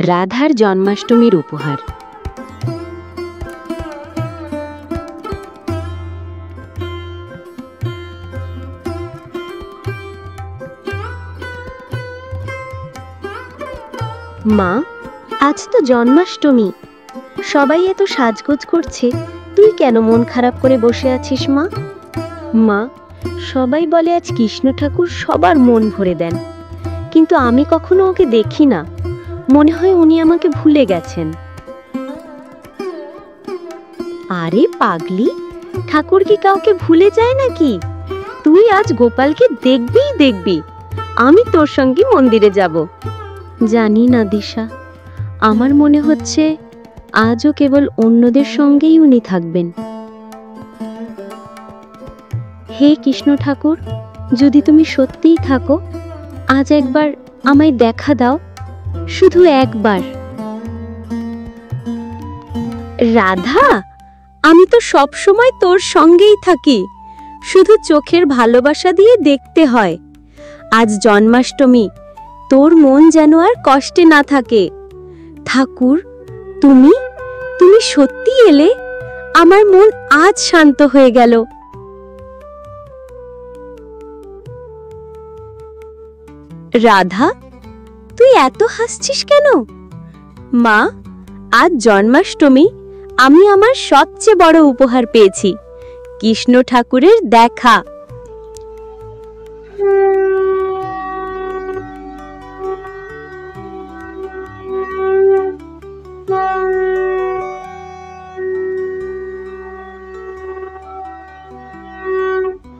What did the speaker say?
রাধার জন্মাষ্টমীর উপহার। মা, আজ তো জন্মাষ্টমী, সবাই এত সাজগোজ করছে, তুই কেন মন খারাপ করে বসে আছিস মা? মা, সবাই বলে আজ কৃষ্ণ ঠাকুর সবার মন ভরে দেন, কিন্তু আমি কখনো ওকে দেখি না। মনে হয় উনি আমাকে ভুলে গেছেন। আরে পাগলি, ঠাকুর কি কাউকে ভুলে যায় নাকি? তুই আজ গোপালকে দেখবিই দেখবি। আমি তোর সঙ্গে মন্দিরে যাব। জানি না দিশা, আমার মনে হচ্ছে আজও কেবল অন্যদের সঙ্গেই উনি থাকবেন। হে কৃষ্ণ ঠাকুর, যদি তুমি সত্যিই থাকো, আজ একবার আমায় দেখা দাও, শুধু একবার। রাধা, আমি তো সব সময় তোর সঙ্গেই থাকি, শুধু চোখের ভালোবাসা দিয়ে দেখতে হয়। আজ জন্মাষ্টমী, তোর মন যেন আর কষ্টে না থাকে। ঠাকুর, তুমি তুমি সত্যি এলে, আমার মন আজ শান্ত হয়ে গেল। রাধা, তুই এত হাসছিস কেন? মা, আজ জন্মাষ্টমী, আমি আমার সবচেয়ে বড় উপহার পেয়েছি, কৃষ্ণ ঠাকুরের দেখা।